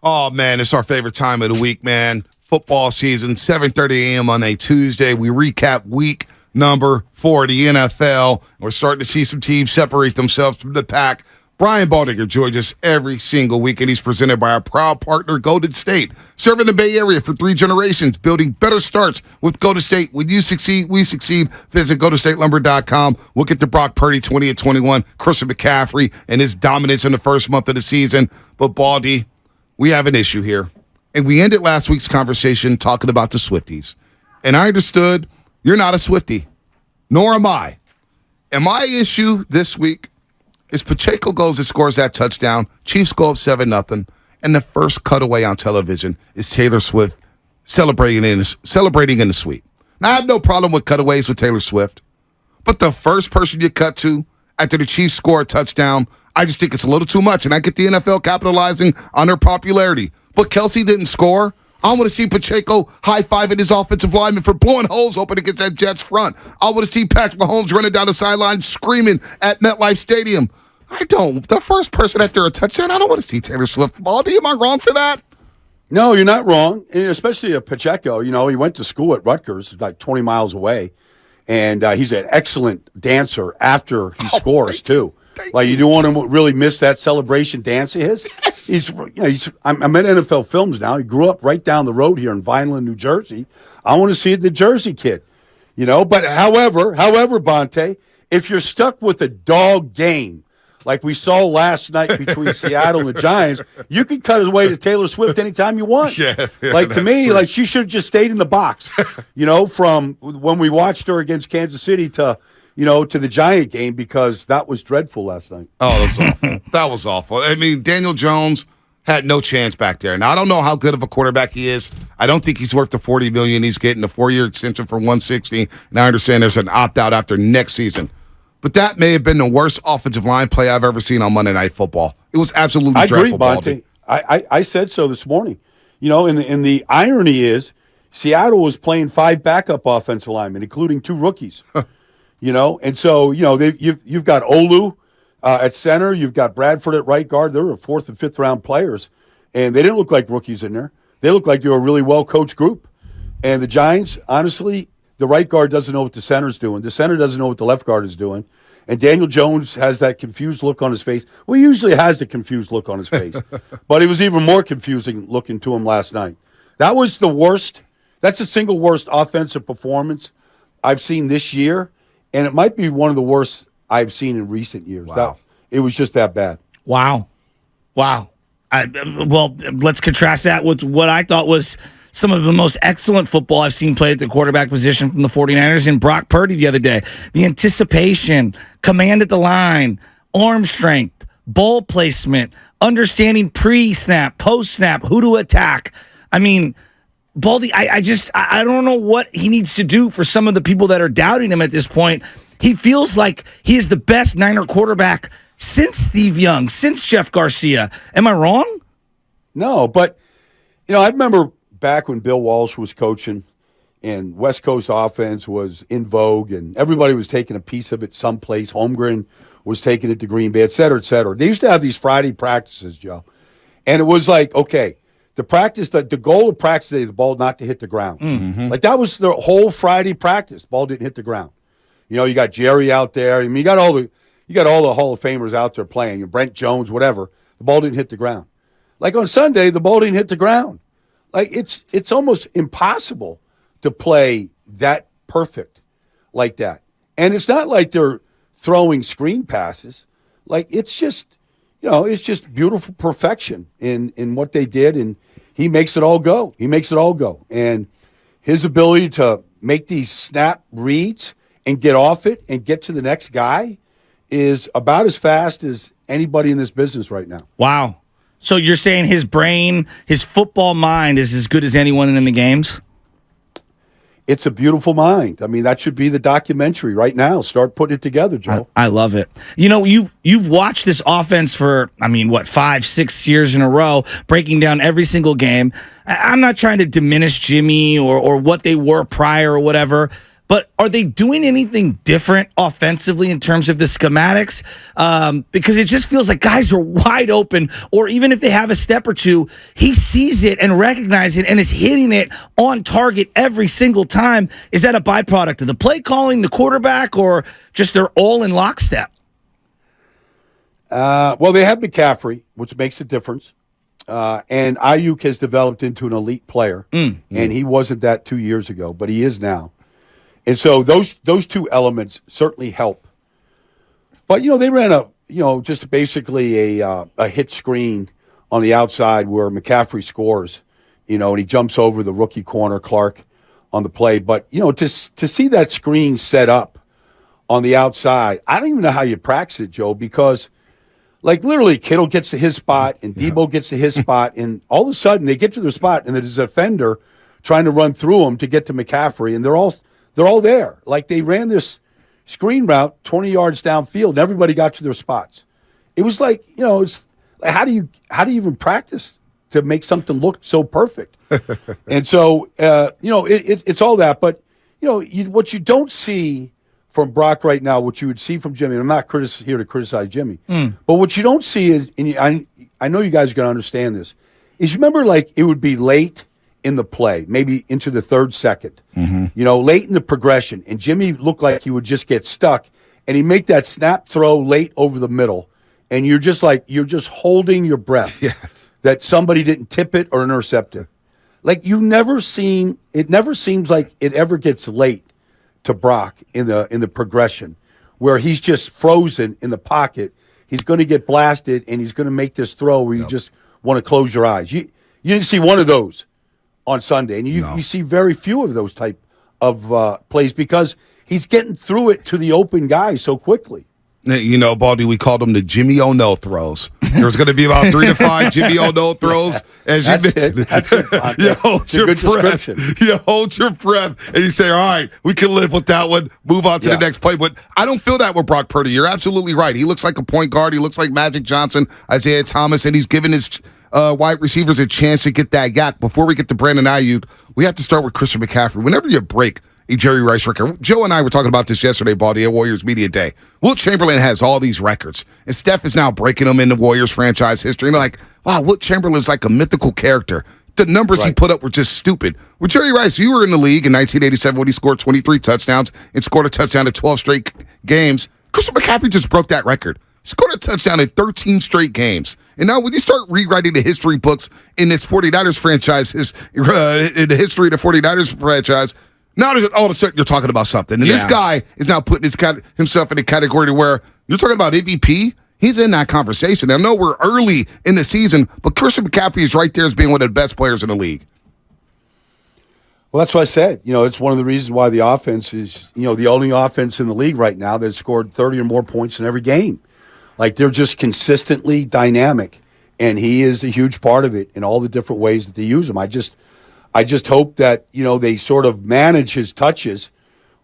Oh, man, it's our favorite time of the week, man. Football season, 7:30 a.m. on a Tuesday. We recap week number 4 of the NFL. We're starting to see some teams separate themselves from the pack. Brian Baldinger joins us every single week, and he's presented by our proud partner, Golden State. Serving the Bay Area for 3 generations, building better starts with Golden State. When you succeed, we succeed. Visit GoldenStateLumber.com. We'll get to Brock Purdy, 20-21, Christian McCaffrey, and his dominance in the first month of the season. But, Baldy, we have an issue here. And we ended last week's conversation talking about the Swifties. And I understood you're not a Swiftie, nor am I. And my issue this week is Pacheco goes and scores that touchdown. Chiefs go up 7-0. And the first cutaway on television is Taylor Swift celebrating in the suite. Now, I have no problem with cutaways with Taylor Swift. But the first person you cut to after the Chiefs score a touchdown, I just think it's a little too much. And I get the NFL capitalizing on their popularity. But Kelsey didn't score. I want to see Pacheco high-fiving his offensive lineman for blowing holes open against that Jets front. I want to see Patrick Mahomes running down the sideline screaming at MetLife Stadium. I don't. The first person after a touchdown, I don't want to see Taylor Swift. Baldy, am I wrong for that? No, you're not wrong, and especially a Pacheco. You know, he went to school at Rutgers, like 20 miles away, and he's an excellent dancer after he scores, too. Like, you don't want to really miss that celebration dance of his. Yes. I'm at NFL Films now. He grew up right down the road here in Vineland, New Jersey. I want to see the Jersey kid, you know. But however, Bonte, if you're stuck with a dog game like we saw last night between Seattle and the Giants, you can cut away to Taylor Swift anytime you want. Yeah, like, to me, true. like, she should have just stayed in the box, you know, from when we watched her against Kansas City to the Giant game, because that was dreadful last night. Oh, that was awful. That was awful. I mean, Daniel Jones had no chance back there. Now, I don't know how good of a quarterback he is. I don't think he's worth the $40 million he's getting, a 4-year extension for $160. And I understand there's an opt-out after next season. But that may have been the worst offensive line play I've ever seen on Monday Night Football. It was absolutely dreadful. I agree, Bonte. I said so this morning. You know, and the irony is Seattle was playing 5 backup offensive linemen, including 2 rookies. You know, and so, you know, you've got Olu at center. You've got Bradford at right guard. They were 4th and 5th round players, and they didn't look like rookies in there. They looked like they were a really well-coached group. And the Giants, honestly, the right guard doesn't know what the center's doing. The center doesn't know what the left guard is doing. And Daniel Jones has that confused look on his face. Well, he usually has the confused look on his face. But it was even more confusing looking to him last night. That was the worst. That's the single worst offensive performance I've seen this year. And it might be one of the worst I've seen in recent years. Wow. It was just that bad. Wow. Well, let's contrast that with what I thought was some of the most excellent football I've seen played at the quarterback position from the 49ers and Brock Purdy the other day. The anticipation, command at the line, arm strength, ball placement, understanding pre-snap, post-snap, who to attack. I mean, Baldy, I don't know what he needs to do for some of the people that are doubting him at this point. He feels like he is the best Niner quarterback since Steve Young, since Jeff Garcia. Am I wrong? No, but, you know, I remember back when Bill Walsh was coaching and West Coast offense was in vogue and everybody was taking a piece of it someplace. Holmgren was taking it to Green Bay, et cetera, et cetera. They used to have these Friday practices, Joe. And it was like, okay, the goal of practice today is the ball not to hit the ground. Mm-hmm. Like, that was the whole Friday practice. Ball didn't hit the ground. You know, you got Jerry out there. I mean, you got all the Hall of Famers out there playing. You Brent Jones, whatever. The ball didn't hit the ground. Like on Sunday, the ball didn't hit the ground. Like, it's almost impossible to play that perfect like that. And it's not like they're throwing screen passes. Like, it's just, you know, it's just beautiful perfection in what they did, and he makes it all go. And his ability to make these snap reads and get off it and get to the next guy is about as fast as anybody in this business right now. Wow. So you're saying his brain, his football mind is as good as anyone in the games? It's a beautiful mind. I mean, that should be the documentary right now. Start putting it together, Joe. I love it. You know, you've watched this offense for, 5-6 years in a row, breaking down every single game. I'm not trying to diminish Jimmy or what they were prior or whatever, but are they doing anything different offensively in terms of the schematics? Because it just feels like guys are wide open, or even if they have a step or two, he sees it and recognizes it and is hitting it on target every single time. Is that a byproduct of the play calling, the quarterback, or just they're all in lockstep? Well, they have McCaffrey, which makes a difference. And Ayuk has developed into an elite player, and he wasn't that 2 years ago, but he is now. And so those two elements certainly help. But they ran just basically a hit screen on the outside where McCaffrey scores, and he jumps over the rookie corner Clark on the play. But to see that screen set up on the outside, I don't even know how you practice it, Joe, because. Like, literally, Kittle gets to his spot, and Debo gets to his spot, and all of a sudden they get to their spot, and there's a defender trying to run through them to get to McCaffrey, and they're all there. Like, they ran this screen route 20 yards downfield, and everybody got to their spots. It was like, it's how do you even practice to make something look so perfect? And so, it's all that, but what you don't see from Brock right now, what you would see from Jimmy, and I'm not here to criticize Jimmy, but what you don't see is, and I know you guys are going to understand this, is you remember like it would be late in the play, maybe into the third second, late in the progression, and Jimmy looked like he would just get stuck, and he'd make that snap throw late over the middle, and you're just holding your breath that somebody didn't tip it or intercept it. Like it never seems like it ever gets late to Brock in the progression, where he's just frozen in the pocket. He's going to get blasted, and he's going to make this throw where you just want to close your eyes. You didn't see one of those on Sunday, and you see very few of those type of plays because he's getting through it to the open guy so quickly. Baldy, we called them the Jimmy O-No throws. There's going to be about 3 to 5 Jimmy O-No throws. As you mentioned. That's it. You hold your breath. You hold your breath, and you say, all right, we can live with that one. Move on to the next play. But I don't feel that with Brock Purdy. You're absolutely right. He looks like a point guard. He looks like Magic Johnson, Isaiah Thomas, and he's giving his wide receivers a chance to get that gap. Before we get to Brandon Ayuk, we have to start with Christian McCaffrey. Whenever you break a Jerry Rice record. Joe and I were talking about this yesterday, Baldy, at Warriors Media Day. Wilt Chamberlain has all these records, and Steph is now breaking them in the Warriors franchise history. And they're like, wow, Wilt Chamberlain's like a mythical character. The numbers he put up were just stupid. With Jerry Rice, you were in the league in 1987 when he scored 23 touchdowns and scored a touchdown in 12 straight games. Christian McCaffrey just broke that record. Scored a touchdown in 13 straight games. And now when you start rewriting the history books in this 49ers franchise, in the history of the 49ers franchise, now all of a sudden you're talking about something. And this guy is now putting himself in a category to where you're talking about MVP. He's in that conversation. I know we're early in the season, but Christian McCaffrey is right there as being one of the best players in the league. Well, that's what I said. It's one of the reasons why the offense is, the only offense in the league right now that scored 30 or more points in every game. Like, they're just consistently dynamic, and he is a huge part of it in all the different ways that they use him. I just hope that, they sort of manage his touches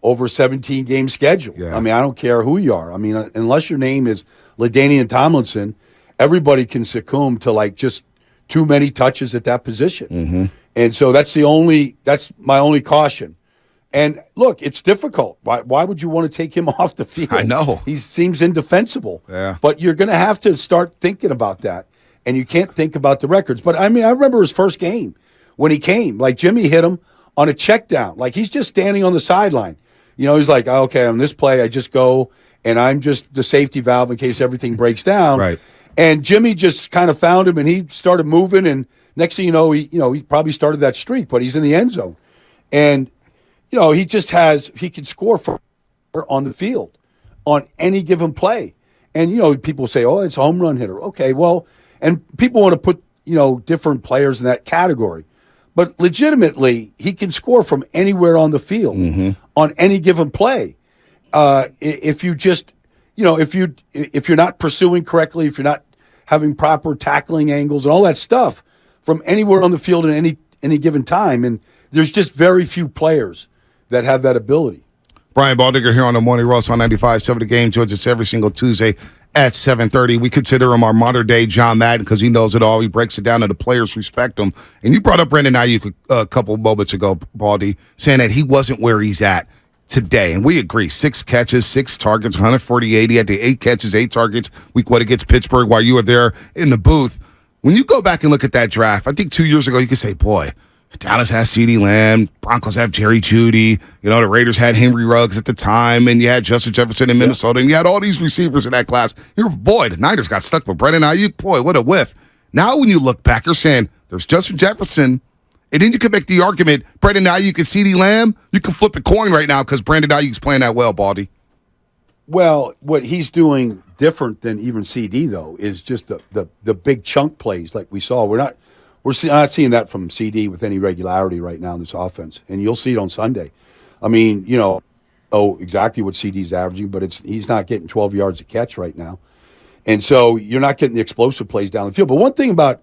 over a 17-game schedule. Yeah. I mean, I don't care who you are. I mean, unless your name is LaDainian Tomlinson, everybody can succumb to, like, just too many touches at that position. Mm-hmm. And so that's my only caution. And, look, it's difficult. Why would you want to take him off the field? I know. He seems indefensible. Yeah. But you're going to have to start thinking about that. And you can't think about the records. But, I mean, I remember his first game. When he came, like Jimmy hit him on a check down. Like he's just standing on the sideline. He's like, okay, on this play, I just go and I'm just the safety valve in case everything breaks down. Right. And Jimmy just kind of found him and he started moving. And next thing you know, he probably started that streak, but he's in the end zone. And, he can score on the field on any given play. And, people say, oh, it's a home run hitter. Okay, well, and people want to put, different players in that category. But legitimately, he can score from anywhere on the field on any given play. If you just, if you're not pursuing correctly, if you're not having proper tackling angles and all that stuff from anywhere on the field at any given time, and there's just very few players that have that ability. Brian Baldinger here on the Morning Roast on 95.7 The Game. Joins us every single Tuesday at 7:30. We consider him our modern-day John Madden because he knows it all. He breaks it down and the players respect him. And you brought up Brandon Ayuk a couple moments ago, Baldy, saying that he wasn't where he's at. today, and we agree, 6 catches, 6 targets, 148. He had the 8 catches, 8 targets week 1 against Pittsburgh while you were there in the booth. When you go back and look at that draft, I think 2 years ago you could say, boy, Dallas has CeeDee Lamb, Broncos have Jerry Jeudy, the Raiders had Henry Ruggs at the time, and you had Justin Jefferson in Minnesota, and you had all these receivers in that class. Boy, the Niners got stuck with Brendan Ayuk. Boy, what a whiff. Now when you look back, you're saying there's Justin Jefferson, and then you can make the argument, Brandon Ayuk and CeeDee Lamb, you can flip a coin right now because Brandon Ayuk's playing that well, Baldy. Well, what he's doing different than even CD though is just the big chunk plays like we saw. We're not seeing that from CD with any regularity right now in this offense, and you'll see it on Sunday. I mean, exactly what CD's averaging, but he's not getting 12 yards a catch right now, and so you're not getting the explosive plays down the field. But one thing about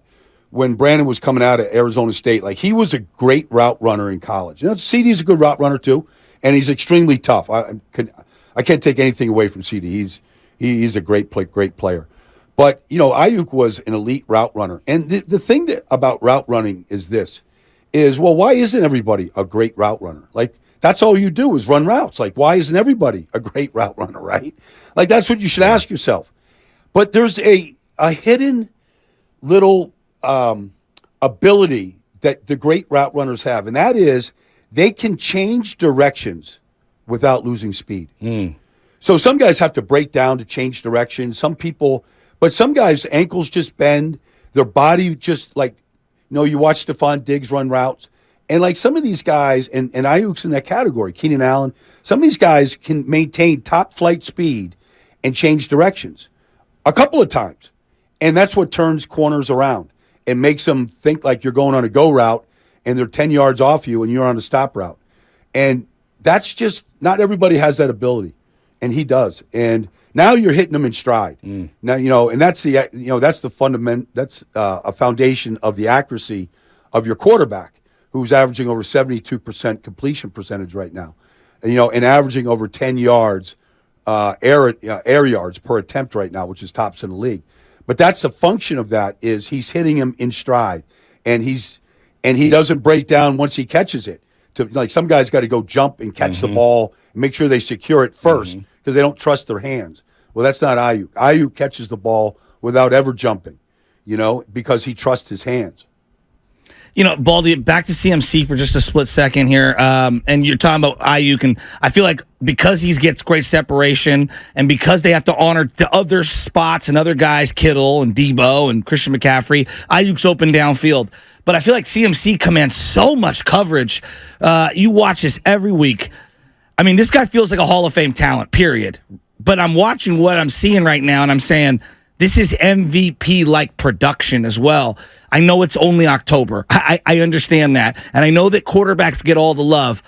when Brandon was coming out of Arizona State, like he was a great route runner in college. CD's a good route runner too, and he's extremely tough. I can't take anything away from CD. He's a great player. But, Ayuk was an elite route runner. And the thing about route running is why isn't everybody a great route runner? Like, that's all you do is run routes. Like, why isn't everybody a great route runner, right? Like, that's what you should ask yourself. But there's a hidden little ability that the great route runners have, and that is they can change directions without losing speed. So some guys have to break down to change direction. But some guys' ankles just bend. Their body just you watch Stephon Diggs run routes. And like some of these guys, and Ayuk's in that category, Keenan Allen, some of these guys can maintain top flight speed and change directions a couple of times. And that's what turns corners around and makes them think like you're going on a go route and they're 10 yards off you and you're on a stop route. And that's just, not everybody has that ability, and he does. And now you're hitting them in stride. Now, and that's that's the fundament, that's a foundation of the accuracy of your quarterback, who's averaging over 72% completion percentage right now, and averaging over 10 yards, air yards per attempt right now, which is tops in the league. But that's the function of that is he's hitting him in stride, and he doesn't break down once he catches it. Like some guys got to go jump and catch the ball and make sure they secure it first because they don't trust their hands. Well, that's not Ayuk. Ayuk catches the ball without ever jumping, because he trusts his hands. Baldy, back to CMC for just a split second here. And you're talking about Ayuk, and I feel like because he gets great separation and because they have to honor the other spots and other guys, Kittle and Debo and Christian McCaffrey, Ayuk's open downfield. But I feel like CMC commands so much coverage. You watch this every week. I mean, this guy feels like a Hall of Fame talent, period. But I'm watching what I'm seeing right now, and I'm saying, this is MVP-like production as well. I know it's only October. I understand that. And I know that quarterbacks get all the love.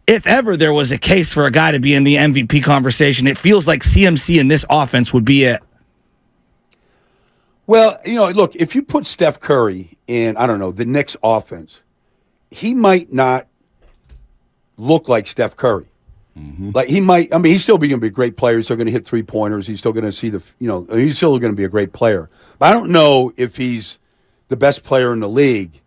If ever there was a case for a guy to be in the MVP conversation, it feels like CMC in this offense would be it. Well, look, if you put Steph Curry in, the Knicks offense, he might not look like Steph Curry. Like he might, he's still going to be a great player. He's still going to hit 3-pointers. He's still going to see he's still going to be a great player. But I don't know if he's the best player in the league,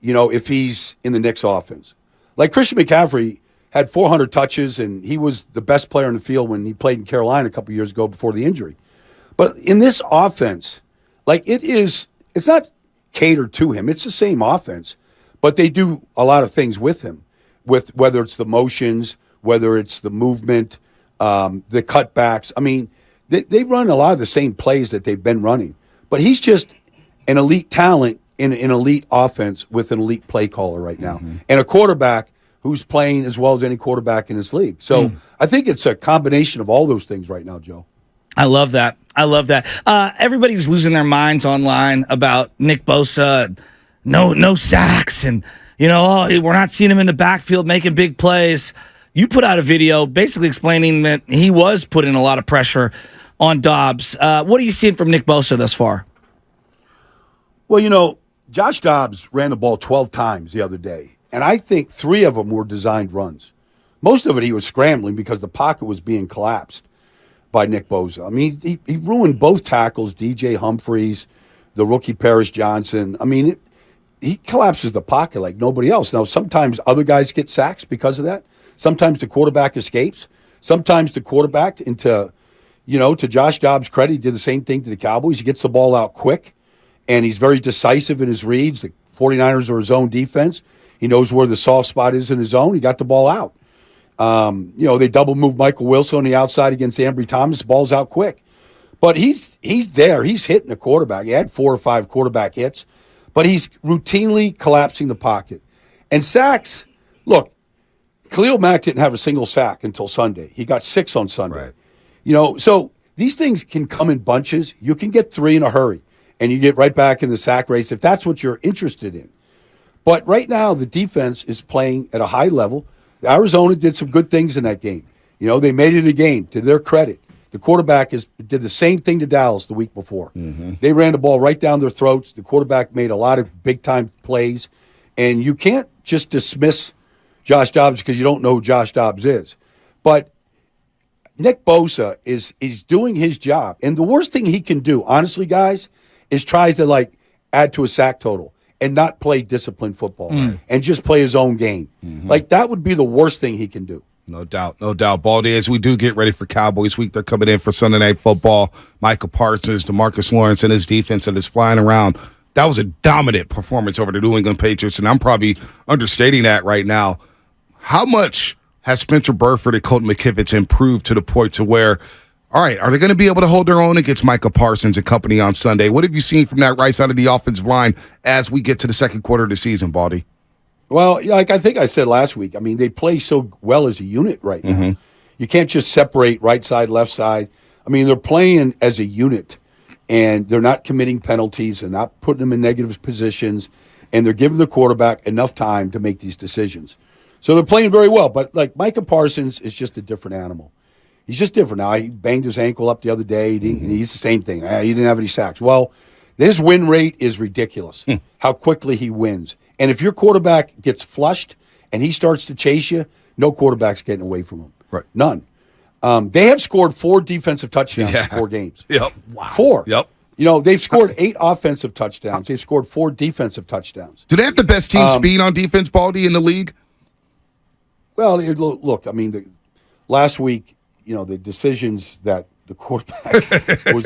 if he's in the Knicks offense. Like Christian McCaffrey had 400 touches, and he was the best player in the field when he played in Carolina a couple years ago before the injury. But in this offense, it's not catered to him. It's the same offense, but they do a lot of things with him, with whether it's the motions, whether it's the movement, the cutbacks. They run a lot of the same plays that they've been running. But he's just an elite talent in an elite offense with an elite play caller right now. And a quarterback who's playing as well as any quarterback in this league. So I think it's a combination of all those things right now, Joe. I love that. Everybody's losing their minds online about Nick Bosa, no sacks, and we're not seeing him in the backfield making big plays. You put out a video basically explaining that he was putting a lot of pressure on Dobbs. What are you seeing from Nick Bosa thus far? Well, Josh Dobbs ran the ball 12 times the other day, and I think 3 of them were designed runs. Most of it he was scrambling because the pocket was being collapsed by Nick Bosa. He ruined both tackles, DJ Humphries, the rookie Paris Johnson. He collapses the pocket like nobody else. Now, sometimes other guys get sacks because of that. Sometimes the quarterback escapes. Sometimes the quarterback, to Josh Dobbs' credit, he did the same thing to the Cowboys. He gets the ball out quick, and he's very decisive in his reads. The 49ers are his own defense. He knows where the soft spot is in his zone. He got the ball out. They double move Michael Wilson on the outside against Ambry Thomas. The ball's out quick. But he's there. He's hitting the quarterback. He had 4 or 5 quarterback hits, but he's routinely collapsing the pocket. And sacks, look, Khalil Mack didn't have a single sack until Sunday. He got 6 on Sunday. Right. So these things can come in bunches. You can get 3 in a hurry, and you get right back in the sack race if that's what you're interested in. But right now, the defense is playing at a high level. Arizona did some good things in that game. They made it a game, to their credit. The quarterback did the same thing to Dallas the week before. Mm-hmm. They ran the ball right down their throats. The quarterback made a lot of big-time plays. And you can't just dismiss Josh Dobbs because you don't know who Josh Dobbs is. But Nick Bosa is doing his job. And the worst thing he can do, honestly, guys, is try to, add to a sack total and not play disciplined football and just play his own game. Mm-hmm. That would be the worst thing he can do. No doubt. Baldy, as we do get ready for Cowboys week, they're coming in for Sunday Night Football. Michael Parsons, DeMarcus Lawrence, and his defense that is flying around. That was a dominant performance over the New England Patriots, and I'm probably understating that right now. How much has Spencer Burford and Colton McKivitz improved to the point to where, all right, are they going to be able to hold their own against Michael Parsons and company on Sunday? What have you seen from that right side of the offensive line as we get to the second quarter of the season, Baldy? Well, like I think I said last week, they play so well as a unit right now. Mm-hmm. You can't just separate right side, left side. They're playing as a unit, and they're not committing penalties. They're not putting them in negative positions, and they're giving the quarterback enough time to make these decisions. So they're playing very well. But, Micah Parsons is just a different animal. He's just different now. He banged his ankle up the other day. He's the same thing. He didn't have any sacks. Well, his win rate is ridiculous, how quickly he wins. And if your quarterback gets flushed and he starts to chase you, no quarterback's getting away from him. Right. None. They have scored 4 defensive touchdowns in 4 games. Yep. Wow. 4. Yep. They've scored 8 offensive touchdowns. They've scored 4 defensive touchdowns. Do they have the best team speed on defense, Baldy, in the league? Well, look, last week, the decisions that the quarterback was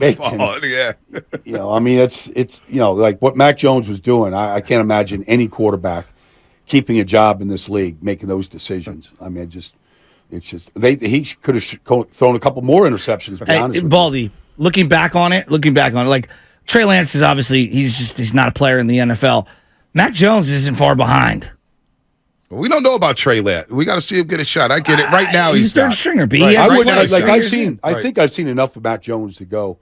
making. Yeah. It's like what Mac Jones was doing. I can't imagine any quarterback keeping a job in this league making those decisions. He could have thrown a couple more interceptions. To be honest with Baldy, you. looking back on it, Trey Lance is obviously he's not a player in the NFL. Mac Jones isn't far behind. We don't know about Trey Lance. We got to see him get a shot. I get it. Right now, he's a third stringer. B. Right. I think I've seen enough of Mac Jones to go.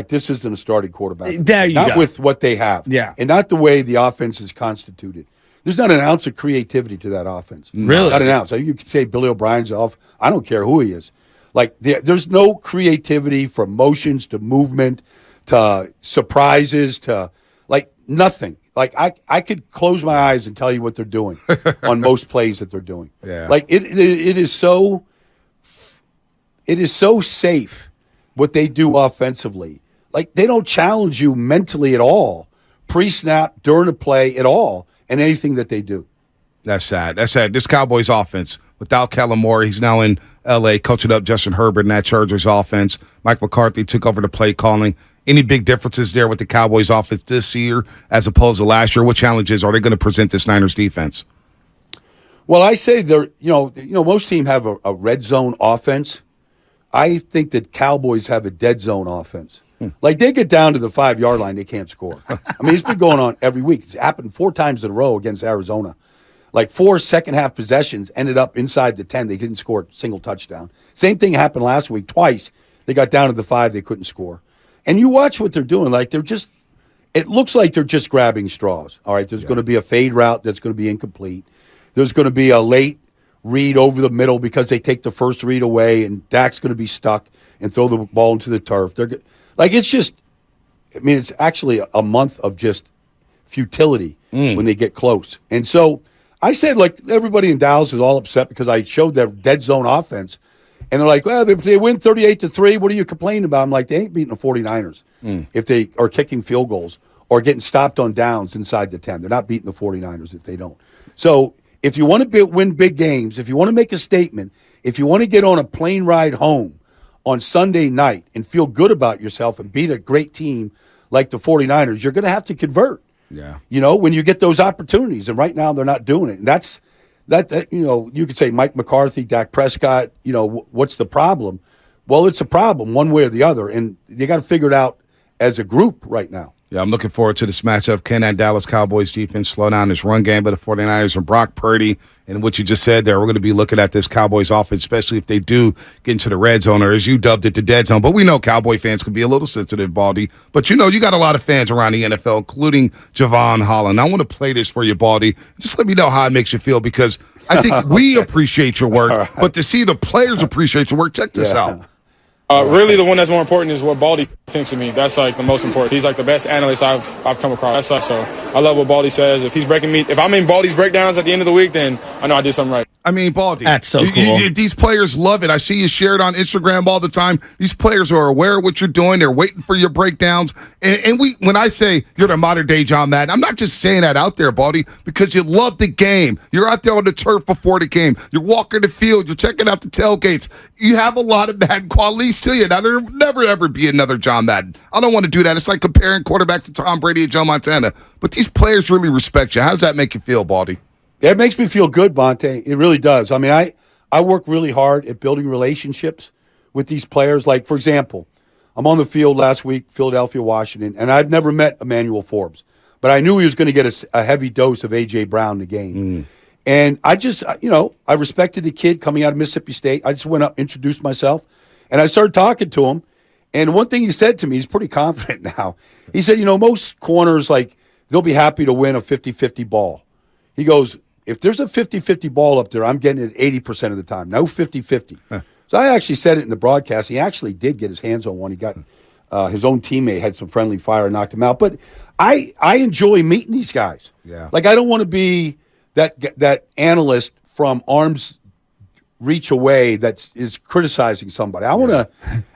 This isn't a starting quarterback. There you not go. with what they have. Yeah. And not the way the offense is constituted. There's not an ounce of creativity to that offense. Really? Not an ounce. You could say Billy O'Brien's off. I don't care who he is. There's no creativity from motions to movement to surprises to nothing. I could close my eyes and tell you what they're doing on most plays that they're doing. Yeah. It is so safe what they do offensively. They don't challenge you mentally at all, pre-snap, during the play at all, and anything that they do. That's sad. This Cowboys offense, without Kellen Moore, he's now in L.A. coaching up Justin Herbert in that Chargers offense. Mike McCarthy took over the play calling. Any big differences there with the Cowboys offense this year as opposed to last year? What challenges are they going to present this Niners defense? Well, I say they're, most teams have a red zone offense. I think that Cowboys have a dead zone offense. They get down to the 5-yard line, they can't score. It's been going on every week. It's happened 4 times in a row against Arizona. 4 second-half possessions ended up inside the 10. They didn't score a single touchdown. Same thing happened last week twice. They got down to the 5, they couldn't score. And you watch what they're doing. It looks like they're just grabbing straws. All right, there's going to be a fade route that's going to be incomplete. There's going to be a late read over the middle because they take the first read away, and Dak's going to be stuck and throw the ball into the turf. It's actually a month of just futility when they get close. And so I said, everybody in Dallas is all upset because I showed their dead zone offense. And they're like, well, if they win 38-3, what are you complaining about? I'm like, they ain't beating the 49ers if they are kicking field goals or getting stopped on downs inside the 10. They're not beating the 49ers if they don't. So If you want to win big games, if you want to make a statement, if you want to get on a plane ride home on Sunday night and feel good about yourself and beat a great team like the 49ers, you're going to have to convert. Yeah. When you get those opportunities. And right now they're not doing it. And that's you could say Mike McCarthy, Dak Prescott, what's the problem? Well, it's a problem one way or the other. And you got to figure it out as a group right now. Yeah, I'm looking forward to this matchup. Can that Dallas Cowboys defense slow down this run game by the 49ers and Brock Purdy? And what you just said there, we're going to be looking at this Cowboys offense, especially if they do get into the red zone, or as you dubbed it, the dead zone. But we know Cowboy fans can be a little sensitive, Baldy. But you got a lot of fans around the NFL, including Javon Holland. I want to play this for you, Baldy. Just let me know how it makes you feel, because I think we appreciate your work, but to see the players appreciate your work, check this out. Really, the one that's more important is what Baldy thinks of me. That's like the most important. He's like the best analyst I've come across. So I love what Baldy says. If I'm in Baldy's breakdowns at the end of the week, then I know I did something right. I mean, Baldy, that's so cool. These players love it. I see you share it on Instagram all the time. These players are aware of what you're doing. They're waiting for your breakdowns. And when I say you're the modern day John Madden, I'm not just saying that out there, Baldy, because you love the game. You're out there on the turf before the game. You're walking the field. You're checking out the tailgates. You have a lot of Madden qualities to you. Now, there'll never, ever be another John Madden. I don't want to do that. It's like comparing quarterbacks to Tom Brady and Joe Montana. But these players really respect you. How does that make you feel, Baldy? It makes me feel good, Bonte. It really does. I mean, I work really hard at building relationships with these players. Like, for example, I'm on the field last week, Philadelphia, Washington, and I've never met Emmanuel Forbes. But I knew he was going to get a heavy dose of A.J. Brown in the game. And I just, I respected the kid coming out of Mississippi State. I just went up, introduced myself, and I started talking to him. And one thing he said to me, he's pretty confident now. He said, most corners, they'll be happy to win a 50-50 ball. He goes, if there's a 50-50 ball up there, I'm getting it 80% of the time. No 50-50. So I actually said it in the broadcast. He actually did get his hands on one. He got his own teammate had some friendly fire and knocked him out. But I enjoy meeting these guys. Yeah. I don't want to be that analyst from arm's reach away that is criticizing somebody. I want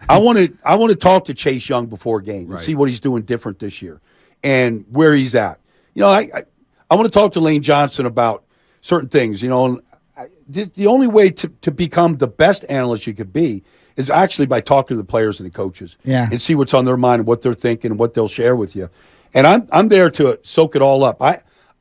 to talk to Chase Young before a game and see what he's doing different this year and where he's at. I want to talk to Lane Johnson about certain things. The only way to become the best analyst you could be is actually by talking to the players and the coaches and see what's on their mind and what they're thinking and what they'll share with you. And I'm there to soak it all up.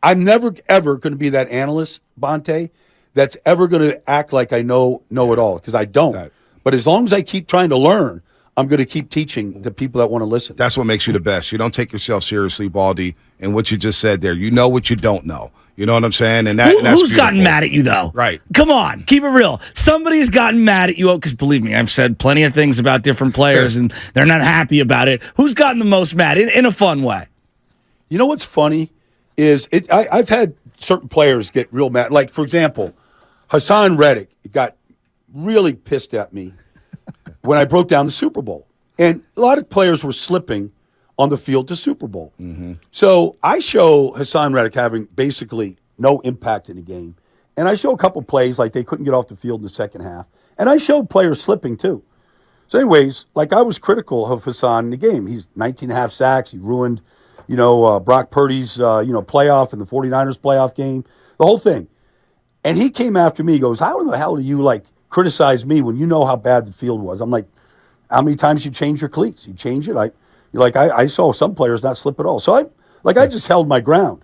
I'm never, ever going to be that analyst, Bonte, that's ever going to act like I know it all, because I don't. Right. But as long as I keep trying to learn, I'm going to keep teaching the people that want to listen. That's what makes you the best. You don't take yourself seriously, Baldy, and what you just said there. You know what you don't know. You know what I'm saying? And that's who's beautiful. Gotten mad at you, though? Right. Come on. Keep it real. Somebody's gotten mad at you, because believe me, I've said plenty of things about different players, and they're not happy about it. Who's gotten the most mad in a fun way? You know what's funny is I've had certain players get real mad. Like, for example, Hassan Reddick got really pissed at me when I broke down the Super Bowl. And a lot of players were slipping on the field to Super Bowl. Mm-hmm. So I show Hassan Reddick having basically no impact in the game. And I show a couple plays like they couldn't get off the field in the second half. And I showed players slipping too. So anyways, I was critical of Hassan in the game. He's 19.5 sacks. He ruined, Brock Purdy's, playoff and the 49ers playoff game, the whole thing. And he came after me. He goes, how in the hell do you, criticize me when you know how bad the field was? I'm like, how many times you change your cleats? You change it? I saw some players not slip at all. So I just held my ground.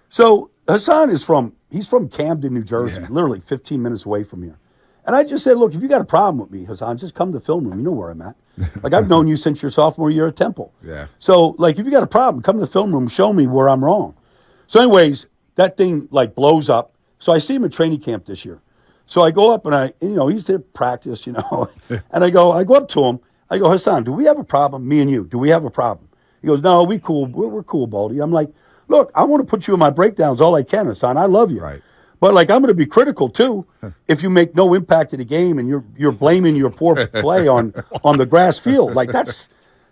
So Hassan he's from Camden, New Jersey, literally 15 minutes away from here. And I just said, look, if you got a problem with me, Hassan, just come to the film room. You know where I'm at. I've known you since your sophomore year at Temple. Yeah. So, if you got a problem, come to the film room, show me where I'm wrong. So anyways, that thing, blows up. So I see him at training camp this year. So I go up and he's there practice, and I go up to him. I go, Hassan, do we have a problem? Me and you, do we have a problem? He goes, no, we cool. We're cool, Baldy. I'm like, look, I want to put you in my breakdowns all I can, Hassan. I love you. Right. But I'm going to be critical too if you make no impact in the game and you're blaming your poor play on the grass field. That's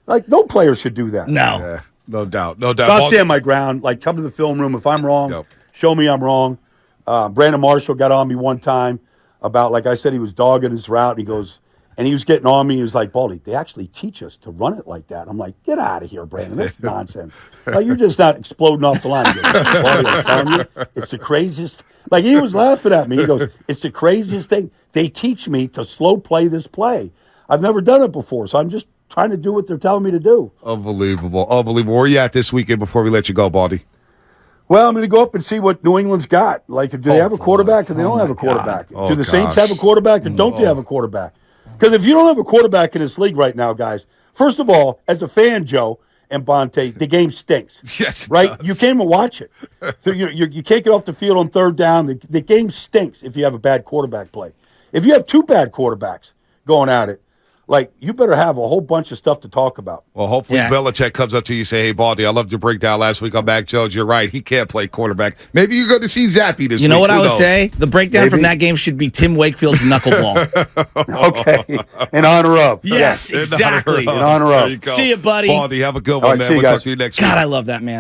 no player should do that. No. Yeah, no doubt. I'll stand my ground. Come to the film room. If I'm wrong, show me I'm wrong. Brandon Marshall got on me one time about, I said, he was dogging his route. And he goes, And he was getting on me. He was like, Baldy, they actually teach us to run it like that. I'm like, get out of here, Brandon. That's nonsense. Like, you're just not exploding off the line. He goes, Baldy, I'm telling you, it's the craziest. Like, he was laughing at me. He goes, it's the craziest thing. They teach me to slow play this play. I've never done it before, so I'm just trying to do what they're telling me to do. Unbelievable. Unbelievable. Where are you at this weekend before we let you go, Baldy? Well, I'm going to go up and see what New England's got. Like, do they have a quarterback or they don't have a quarterback? Do the Saints have a quarterback or don't they have a quarterback? Because if you don't have a quarterback in this league right now, guys, first of all, as a fan, Joe and Bonte, the game stinks. Yes, it right? does. You came to watch it. So you can't get off the field on third down. The game stinks if you have a bad quarterback play. If you have two bad quarterbacks going at it, like, you better have a whole bunch of stuff to talk about. Well, hopefully Belichick comes up to you and say, hey, Baldy, I loved your breakdown last week on Mac Jones. You're right. He can't play quarterback. Maybe you're going to see Zappy this week. You know what Who I would knows? say? The breakdown from that game should be Tim Wakefield's knuckleball. Okay. In honor of. Yes, exactly. In honor of. There you go. See you, buddy. Baldy, have a good All one, right, man. see you We'll talk guys. to you next week. God, I love that man.